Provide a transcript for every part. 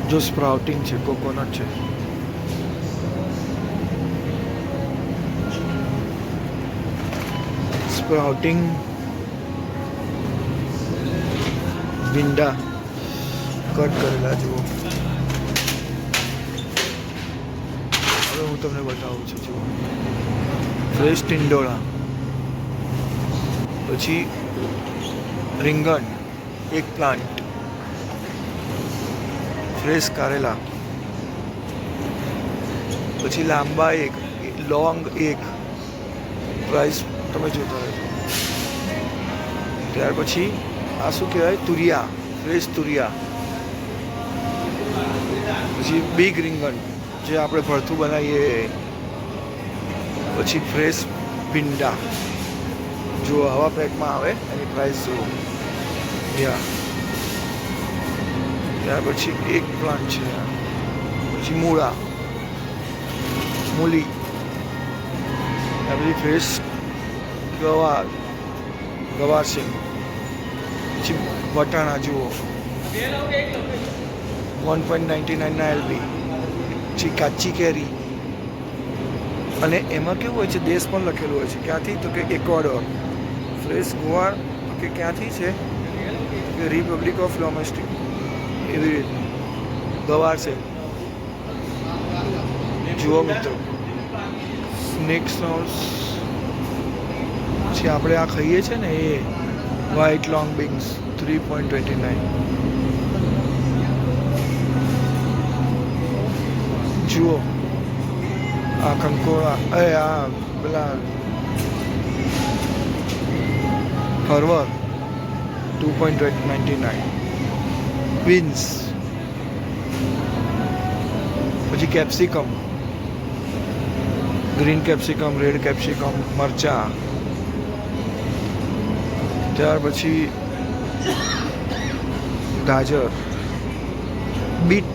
જો સ્પ્રાઉટિંગ છે, કોકોનટ છે. સ્પ્રાઉટિંગ ભીંડા કટ કરેલા જુઓ. હવે હું તમને બતાવું છું. જુઓ ફ્રેશ ટિંડોળા, પછી રીંગણ, એક પ્લાન્ટ, ફ્રેશ કારેલા, પછી લાંબા એક, લોંગ એક. પ્રાઇસ તમે જોતા રહેજો. ત્યાર પછી આ શું કહેવાય? તુરિયા, ફ્રેશ તુરિયા. પછી બિગ રીંગણ જે આપણે ભરથું બનાવીએ. પછી ફ્રેશ ભીંડા જો આવા પેકમાં આવે એની પ્રાઇસ જુઓ. યા ત્યાર પછી એક પ્લાન્ટ છે. પછી મૂલી, આ બધી ફ્રેશ ગવાર છે. પછી વટાણા જુઓ 1.99 LB. પછી કાચી કેરી, અને એમાં કેવું હોય છે, દેશ પણ લખેલું હોય છે. ક્યાંથી? તો કે ઇક્વાડોર. ફ્રેશ ગોવાર કે ક્યાંથી છે? કે રિપબ્લિક ઓફ ડોમેસ્ટિક. એવી રીતનું ગવાર છે. જુઓ મિત્રો, સ્નેક સોસ. પછી આપણે આ ખાઈએ છીએ ને એ વ્હાઈટ લોંગ બીન્સ 3.29. જુઓ આ કંકોડા, આ પેલા હરવર 2.99. બીન્સ, પછી capsicum, green capsicum, red capsicum, મરચા. ત્યાર પછી ગાજર, બીટ,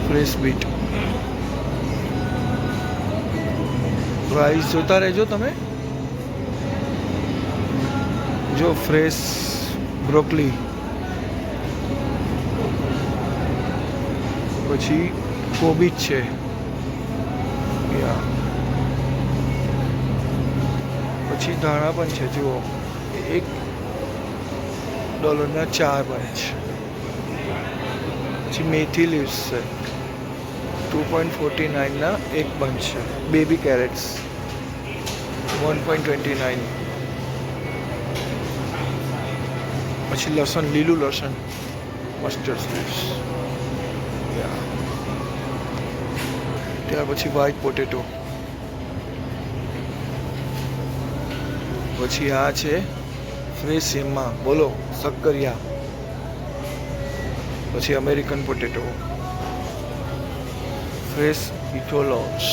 ફ્રેશ બીટ. પ્રાઇસ જોતા રહેજો તમે. જો ફ્રેશ બ્રોકલી, પછી કોબીજ છે. પછી ધાણા પણ છે. જુઓ $1 4 બંચ. પછી મેથી લીવ્સ છે 2.49 એક બંચ છે. Baby carrots 1.29. પછી લસણ, લીલું લસણ, મસ્ટર્ડ લીવ્સ. ત્યાર પછી વ્હાઈટ પોટેટો. પછી આ છે ફ્રેશ એમાં બોલો શક્કરિયા. પછી અમેરિકન પોટેટો, ફ્રેશ ઇથોલોસ.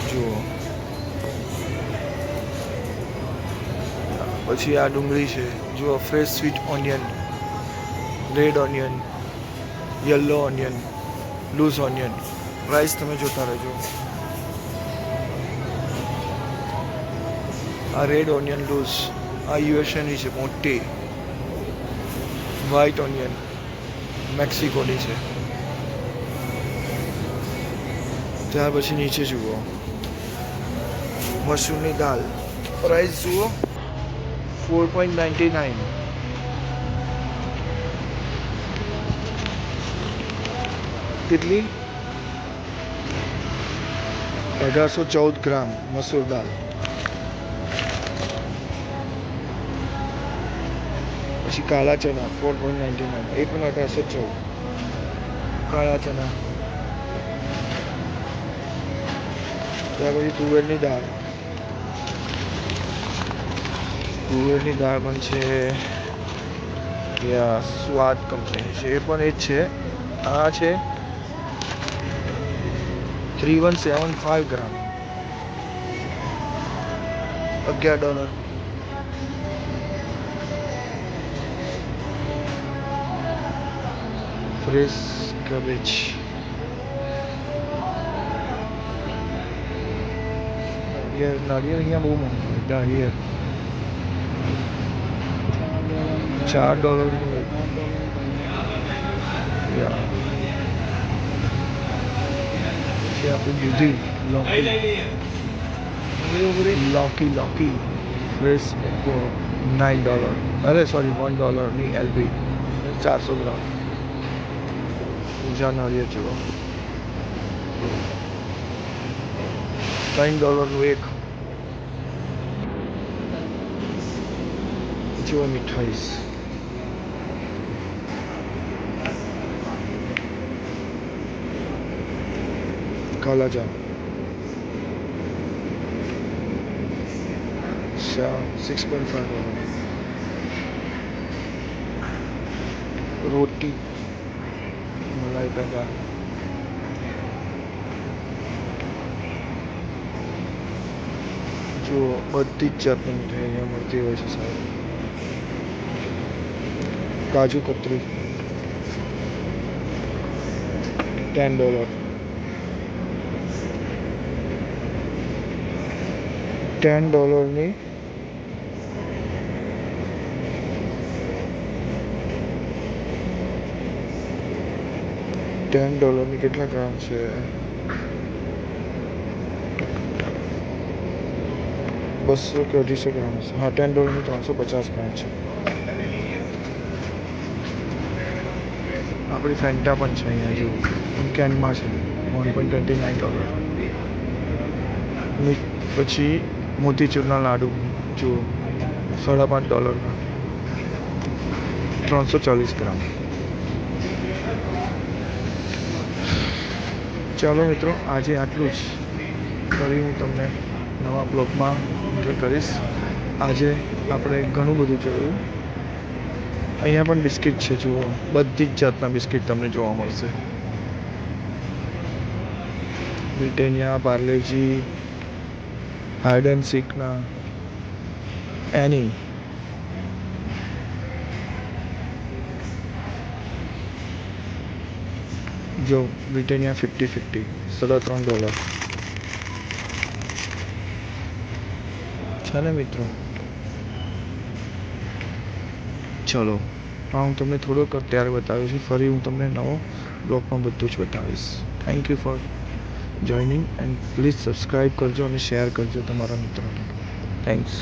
જુઓ પછી આ ડુંગળી છે. જુઓ fresh sweet onion, red onion, yellow onion, loose onion. Price તમે જોતા રહેજો. આ રેડ ઓનિયન લૂઝ, આ યુએસએની છે મોટી. વ્હાઈટ ઓનિયન મેક્સિકોની છે. ત્યાર પછી નીચે જુઓ મસૂરની દાલ. પ્રાઇસ જુઓ 4.99. કેટલી? 1814 ગ્રામ મસૂર દાલ. પછી કાળા ચના 4.99, એ પણ 1814. કાળા ચના. ત્યાર પછી તુવેરની દાળ. તુવેરની દાળ પણ છે. સ્વાદ કંપની છે, એ પણ એ જ છે. આ છે 3175 ગ્રામ, $11. Fresh cabbage. નાળિયેર અહીંયા બહુ મોંઘું હોય. નાળિયેર $4 એક યા પછી આપણી દૂધી લોકી લોકી ફ્રેશ $9 અરે સોરી $1 એલબી 400 ગ્રામ પૂજા નાળિયેર જુઓ $3 એક જુઓ મીઠાઈસ કાલાજામ $6.5 રોટી મલાઈ પેંડા જો બધી જ જાતની મીઠાઈ અહીંયા મળતી હોય છે સાહેબ કાજુ કતરી $10 $10 ની કેટલા ગ્રામ છે $200 કે 250 ગ્રામ હશે હા $10 ની 350 ગ્રામ છે આપણી ફેન્ટા પણ છે અહીંયા જુઓ કેનમાં છે $1.29 પછી મોતીચૂરના લાડુ જુઓ $5.5 340 ગ્રામ ચાલો મિત્રો આજે આટલું જ ફરી હું તમને નવા બ્લોગમાં કરીશ આજે આપણે ઘણું બધું જોયું અહીંયા પણ બિસ્કિટ છે જુઓ બધી જ જાતના બિસ્કિટ તમને જોવા મળશે બ્રિટેનિયા પાર્લેજી હાઇડ એન્ડ સીકના એની જો બ્રિટેનિયા 50-50 $3.5 છે ને મિત્રો ચલો હા હું તમને થોડોક અત્યારે બતાવ્યું છે ફરી હું તમને નવો બ્લોગમાં બધું જ બતાવીશ thank you for joining and please subscribe કરજો અને શેર કરજો તમારા મિત્રોને થેન્ક્સ